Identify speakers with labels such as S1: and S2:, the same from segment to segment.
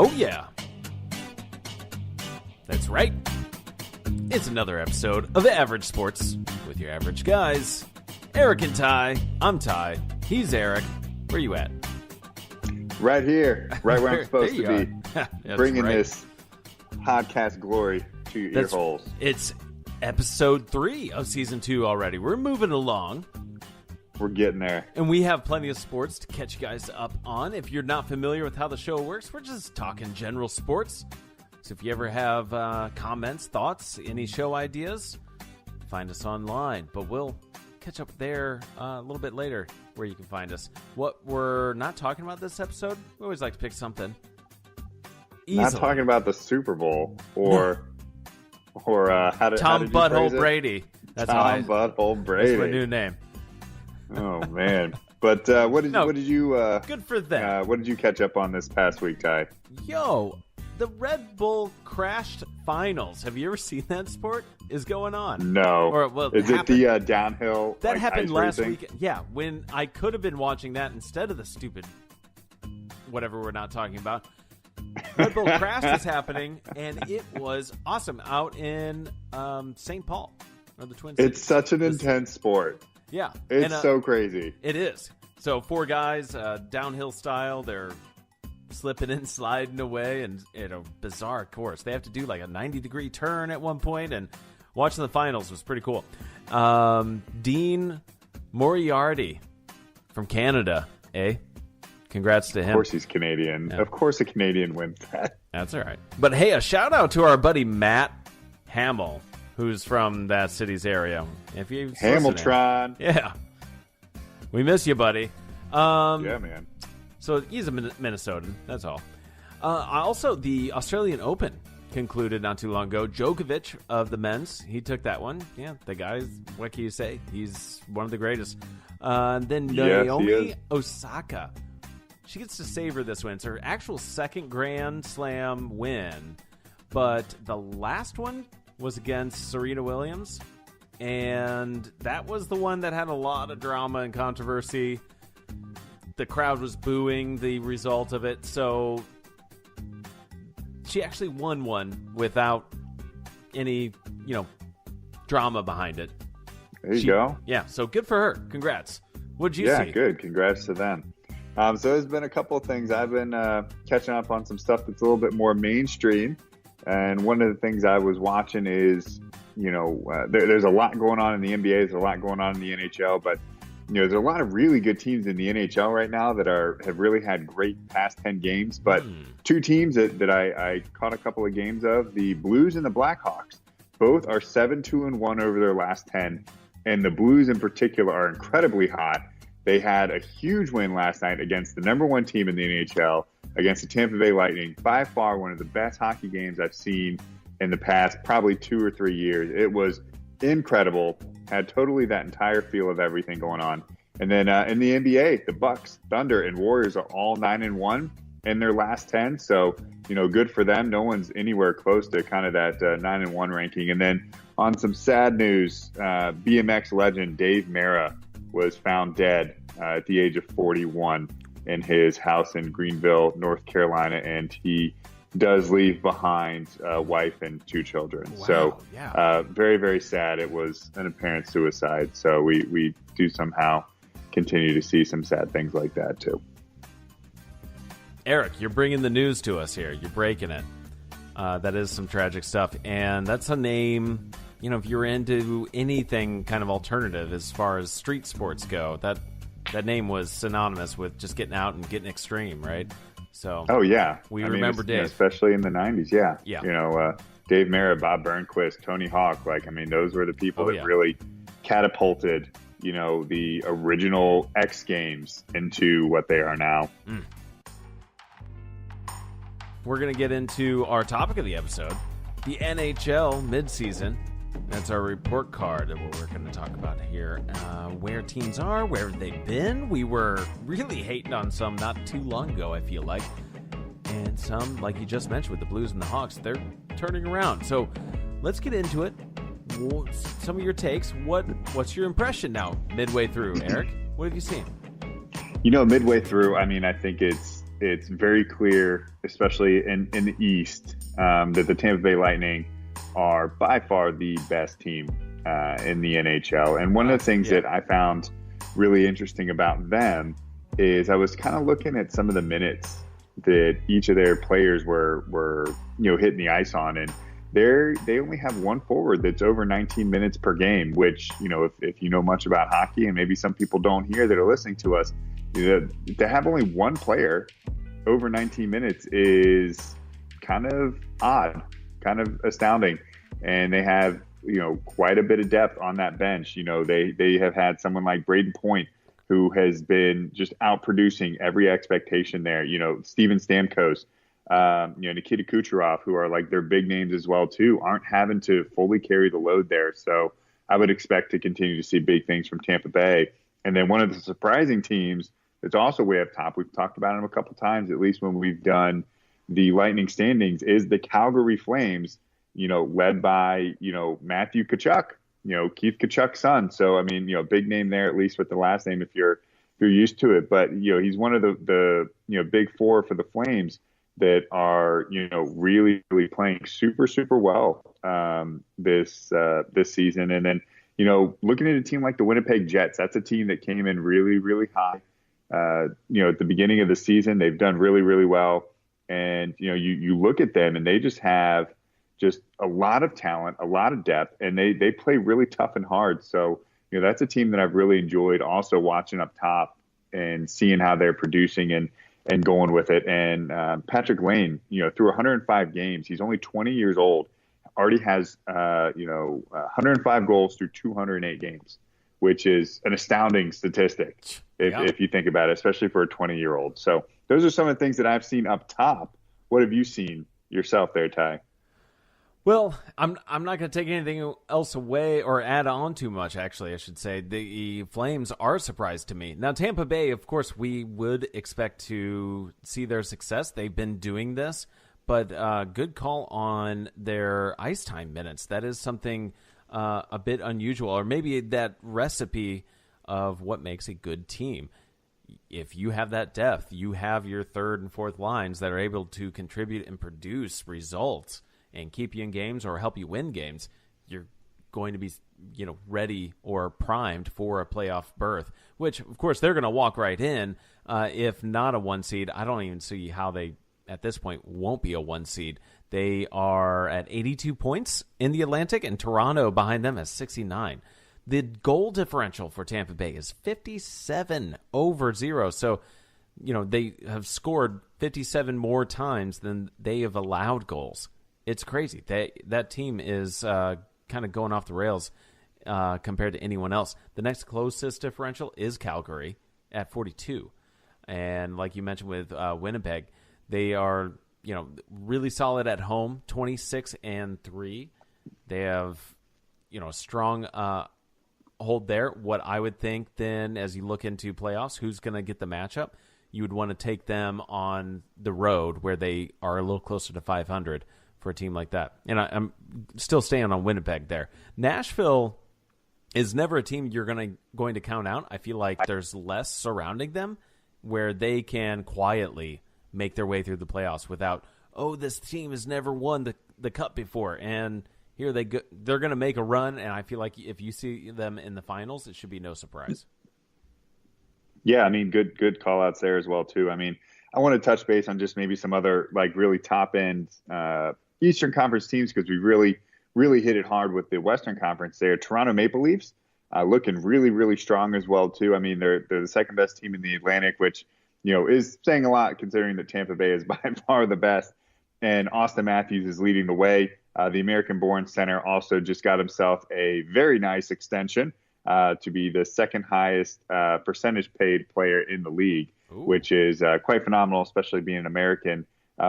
S1: Oh, yeah. That's right. It's another episode of Average Sports with your average guys. Eric and Ty. I'm Ty. He's Eric. Where you at?
S2: Right here. Right where I'm supposed to be. Bringing
S1: right.
S2: this podcast glory to your ear holes.
S1: It's episode 3 of season 2 already. We're moving along.
S2: We're getting there.
S1: And we have plenty of sports to catch you guys up on. If you're not familiar with how the show works, we're just talking general sports. So if you ever have comments, thoughts, any show ideas, find us online. But we'll catch up there a little bit later where you can find us. What we're not talking about this episode, we always like to pick something easily.
S2: Not talking about the Super Bowl or how did
S1: Tom
S2: you
S1: Butthole
S2: phrase it?
S1: Brady. That's
S2: Tom Butthole Brady.
S1: That's my new name.
S2: Oh man! But what did you?
S1: Good for them.
S2: What did you catch up on this past week, Ty?
S1: Yo, the Red Bull crashed finals. Have you ever seen that sport? Is going on?
S2: No.
S1: Or well,
S2: is it the downhill?
S1: That happened last
S2: racing?
S1: week. Yeah, when I could have been watching that instead of the stupid whatever we're not talking about. Red Bull Crash is happening, and it was awesome out in St. Paul, or the Twin Cities.
S2: It's such an intense sport.
S1: Yeah.
S2: It's so crazy.
S1: It is. So 4 guys, downhill style, they're slipping and sliding away, and in a bizarre course. They have to do like a 90-degree turn at one point, and watching the finals was pretty cool. Dean Moriarty from Canada, eh? Congrats to him.
S2: Of course he's Canadian. Yeah. Of course a Canadian wins that.
S1: That's all right. But hey, a shout out to our buddy Matt Hamill, who's from that city's area. If you
S2: Hamiltron.
S1: Yeah. We miss you, buddy.
S2: Yeah, man.
S1: So he's a Minnesotan. That's all. Also, the Australian Open concluded not too long ago. Djokovic of the men's, he took that one. Yeah, the guy's, what can you say? He's one of the greatest. Then Naomi Osaka. She gets to savor this win. It's her actual second Grand Slam win. But the last one was against Serena Williams. And that was the one that had a lot of drama and controversy. The crowd was booing the result of it. So she actually won one without any, drama behind it.
S2: There you go.
S1: Yeah, so good for her. Congrats. What'd you see?
S2: Yeah, good. Congrats to them. So there's been a couple of things. I've been catching up on some stuff that's a little bit more mainstream. And one of the things I was watching is, there's a lot going on in the NBA. There's a lot going on in the NHL. But, there's a lot of really good teams in the NHL right now that have really had great past 10 games. But 2 teams that I caught a couple of games of, the Blues and the Blackhawks, both are 7-2-1 over their last 10. And the Blues in particular are incredibly hot. They had a huge win last night against the number 1 team in the NHL, against the Tampa Bay Lightning. By far one of the best hockey games I've seen in the past probably 2 or 3 years. It was incredible. Had totally that entire feel of everything going on. And then in the NBA, the Bucks, Thunder, and Warriors are all 9-1 in their last 10. So, good for them. No one's anywhere close to kind of that 9-1 ranking. And then on some sad news, BMX legend Dave Mara was found dead at the age of 41 in his house in Greenville, North Carolina, and he does leave behind a wife and 2 children.
S1: Wow,
S2: so
S1: yeah.
S2: Very, very sad. It was an apparent suicide. So we do somehow continue to see some sad things like that too.
S1: Eric, you're bringing the news to us here. You're breaking it. That is some tragic stuff. And that's a name, if you're into anything kind of alternative as far as street sports go, that name was synonymous with just getting out and getting extreme, right? So,
S2: oh yeah,
S1: we remember Dave,
S2: especially in the '90s.
S1: Yeah.
S2: Dave Mara, Bob Burnquist, Tony Hawk. Those were the people that really catapulted, the original X Games into what they are now.
S1: We're gonna get into our topic of the episode, the NHL midseason. That's our report card of what we're going to talk about here. Where teams are, where they've been. We were really hating on some not too long ago, I feel like. And some, like you just mentioned with the Blues and the Hawks, they're turning around. So let's get into it. Some of your takes. What's your impression now, midway through, Eric? What have you seen?
S2: Midway through, I think it's very clear, especially in the East, that the Tampa Bay Lightning are by far the best team in the NHL. And one of the things that I found really interesting about them is I was kind of looking at some of the minutes that each of their players were hitting the ice on, and they only have one forward that's over 19 minutes per game, which, if you know much about hockey, and maybe some people don't here that are listening to us, to have only one player over 19 minutes is kind of odd, kind of astounding. And they have, quite a bit of depth on that bench. They have had someone like Braden Point, who has been just outproducing every expectation there. Steven Stamkos, Nikita Kucherov, who are like their big names as well too, aren't having to fully carry the load there. So I would expect to continue to see big things from Tampa Bay. And then one of the surprising teams that's also way up top, we've talked about them a couple times, at least when we've done the Lightning standings, is the Calgary Flames, led by, Matthew Tkachuk, Keith Tkachuk's son. So, I mean, big name there, at least with the last name, if you're used to it. But, he's one of the big four for the Flames that are, really, really playing super, super well this season. And then, looking at a team like the Winnipeg Jets, that's a team that came in really, really high. At the beginning of the season, they've done really, really well. And, you look at them and they just have just a lot of talent, a lot of depth, and they play really tough and hard. So, that's a team that I've really enjoyed also watching up top and seeing how they're producing and going with it. And Patrick Lane, through 105 games, he's only 20 years old, already has, 105 goals through 208 games, which is an astounding statistic if you think about it, especially for a 20-year-old. So those are some of the things that I've seen up top. What have you seen yourself there, Ty?
S1: Well, I'm not going to take anything else away or add on too much, actually, I should say. The Flames are a surprise to me. Now, Tampa Bay, of course, we would expect to see their success. They've been doing this, but good call on their ice time minutes. That is something a bit unusual, or maybe that recipe of what makes a good team. If you have that depth, you have your third and fourth lines that are able to contribute and produce results and keep you in games or help you win games, you're going to be, ready or primed for a playoff berth, which, of course, they're going to walk right in. If not a one seed, I don't even see how they, at this point, won't be a one seed. They are at 82 points in the Atlantic, and Toronto behind them has 69. The goal differential for Tampa Bay is 57-0. So, they have scored 57 more times than they have allowed goals. It's crazy. That team is kind of going off the rails compared to anyone else. The next closest differential is Calgary at 42. And like you mentioned with Winnipeg, they are, really solid at home, 26-3. They have, a strong hold there. What I would think then, as you look into playoffs, who's going to get the matchup? You would want to take them on the road where they are a little closer to 500 for a team like that. And I'm still staying on Winnipeg there. Nashville is never a team you're going to count out. I feel like there's less surrounding them where they can quietly make their way through the playoffs without, this team has never won the cup before, and here they're going to make a run, and I feel like if you see them in the finals, it should be no surprise.
S2: Yeah, I mean, good call outs there as well too. I mean, I want to touch base on just maybe some other like really top end Eastern Conference teams, because we really, really hit it hard with the Western Conference there. Toronto Maple Leafs looking really, really strong as well too. I mean, they're the second best team in the Atlantic, which, is saying a lot considering that Tampa Bay is by far the best. And Austin Matthews is leading the way. The American-born center also just got himself a very nice extension to be the second highest percentage paid player in the league. Ooh. Which is quite phenomenal, especially being an American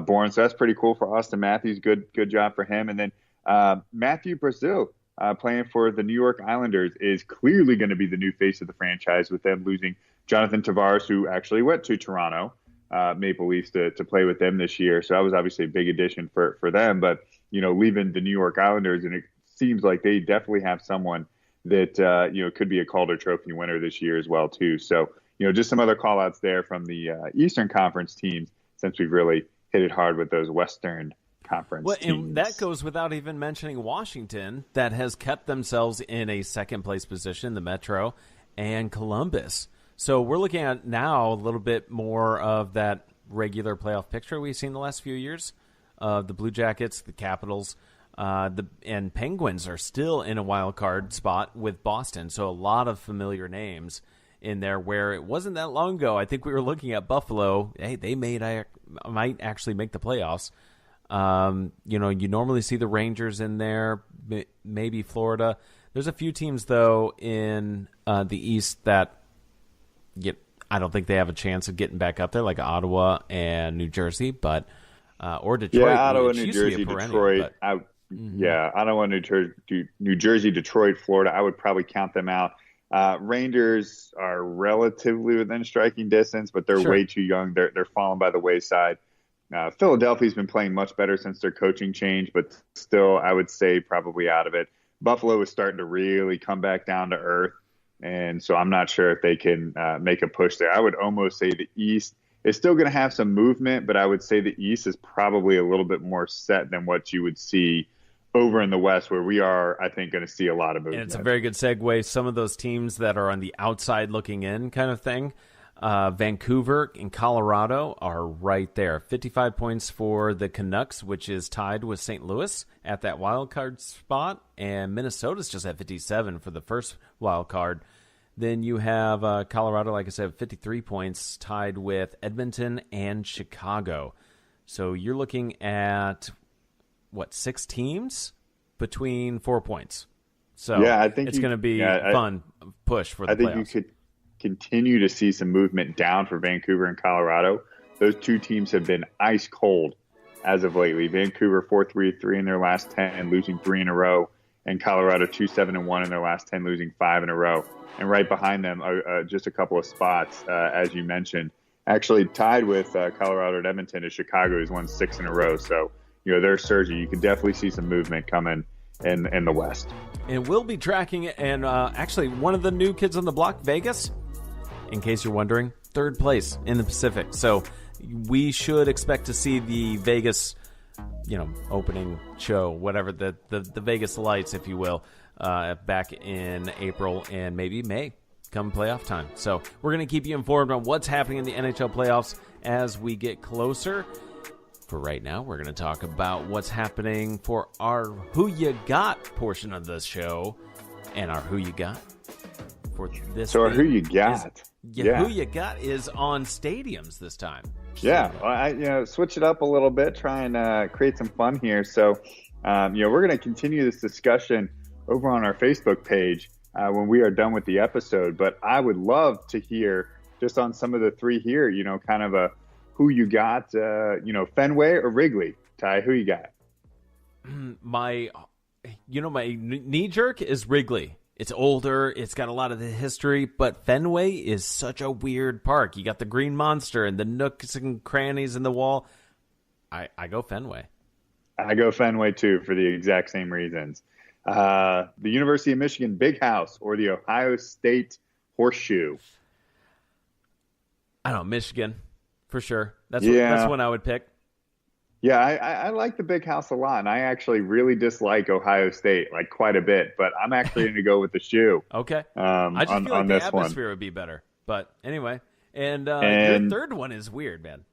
S2: born. So that's pretty cool for Austin Matthews. Good job for him. And then Matthew Brazil playing for the New York Islanders is clearly going to be the new face of the franchise, with them losing Jonathan Tavares, who actually went to Toronto Maple Leafs to play with them this year. So that was obviously a big addition for them. But, leaving the New York Islanders, and it seems like they definitely have someone that, could be a Calder Trophy winner this year as well, too. So, just some other call outs there from the Eastern Conference teams. since we've really hit it hard with those Western Conference teams.
S1: And that goes without even mentioning Washington, that has kept themselves in a second-place position, the Metro, and Columbus. So we're looking at now a little bit more of that regular playoff picture we've seen the last few years. The Blue Jackets, the Capitals, and Penguins are still in a wild card spot with Boston. So a lot of familiar names in there, where it wasn't that long ago. I think we were looking at Buffalo. Hey, they might actually make the playoffs. You normally see the Rangers in there, maybe Florida. There's a few teams, though, in the East that I don't think they have a chance of getting back up there, like Ottawa and New Jersey, but or Detroit.
S2: Yeah, Ottawa, New Jersey, Detroit. Yeah, Ottawa, New Jersey, Detroit, Florida. I would probably count them out. Rangers are relatively within striking distance, but they're way too young. They're falling by the wayside. Philadelphia's been playing much better since their coaching change, but still, I would say probably out of it. Buffalo is starting to really come back down to earth, and so I'm not sure if they can make a push there. I would almost say the East is still going to have some movement, but I would say the East is probably a little bit more set than what you would see over in the West, where we are, I think, going to see a lot of movement.
S1: And it's a very good segue. Some of those teams that are on the outside looking in kind of thing, Vancouver and Colorado are right there. 55 points for the Canucks, which is tied with St. Louis at that wild card spot, and Minnesota's just at 57 for the first wild card. Then you have Colorado, like I said, 53 points, tied with Edmonton and Chicago. So you're looking at, 6 teams between 4 points. So
S2: yeah, I think
S1: it's going to be a fun push for the playoffs.
S2: I think you could continue to see some movement down for Vancouver and Colorado. Those two teams have been ice cold as of lately. Vancouver 4-3-3 in their last 10, losing 3 in a row, and Colorado 2-7-1 in their last 10, losing 5 in a row. And right behind them, just a couple of spots, as you mentioned, actually tied with Colorado and Edmonton, is Chicago, who's won 6 in a row. So, they're surging. You can definitely see some movement coming in the West.
S1: And we'll be tracking it. And actually, one of the new kids on the block, Vegas, in case you're wondering, 3rd place in the Pacific. So we should expect to see the Vegas, opening show, whatever, the Vegas lights, if you will, back in April and maybe May come playoff time. So we're going to keep you informed on what's happening in the NHL playoffs as we get closer. For right now, we're going to talk about what's happening for our Who You Got portion of the show, and our Who You Got for this.
S2: So our Who You Got,
S1: Who You Got is on stadiums this time.
S2: Yeah, well, I switch it up a little bit, try and create some fun here. So, we're going to continue this discussion over on our Facebook page when we are done with the episode. But I would love to hear just on some of the 3 here, kind of a who you got, Fenway or Wrigley. Ty, who you got?
S1: My knee jerk is Wrigley. It's older. It's got a lot of the history, but Fenway is such a weird park. You got the green monster and the nooks and crannies in the wall. I go Fenway.
S2: I go Fenway too, for the exact same reasons. The University of Michigan Big House or the Ohio State Horseshoe?
S1: I don't know, Michigan. For sure. That's one I would pick.
S2: Yeah, I like the Big House a lot, and I actually really dislike Ohio State, quite a bit, but I'm actually going to go with the shoe.
S1: Okay. I just feel like the atmosphere would be better. But anyway, and your third one is weird, man.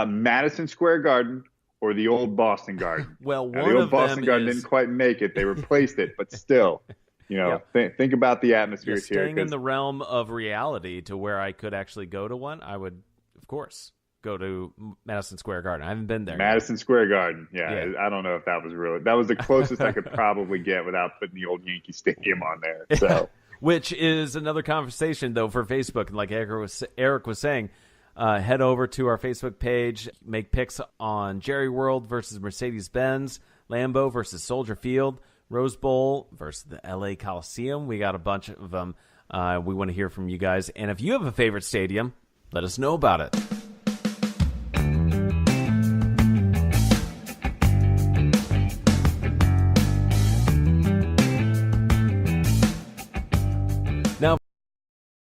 S2: Madison Square Garden or the old Boston Garden.
S1: Well,
S2: the old Boston Garden didn't quite make it. They replaced it, but still. Think about the atmosphere here.
S1: Staying in the realm of reality to where I could actually go to one, I would, of course, go to Madison Square Garden. I haven't been there.
S2: Madison Square Garden. Yeah, I don't know if that was really. That was the closest I could probably get without putting the old Yankee Stadium on there. So,
S1: which is another conversation though for Facebook. And like Eric was saying, head over to our Facebook page, make picks on Jerry World versus Mercedes-Benz, Lambeau versus Soldier Field, Rose Bowl versus the LA Coliseum. We got a bunch of them. We want to hear from you guys. And if you have a favorite stadium, let us know about it.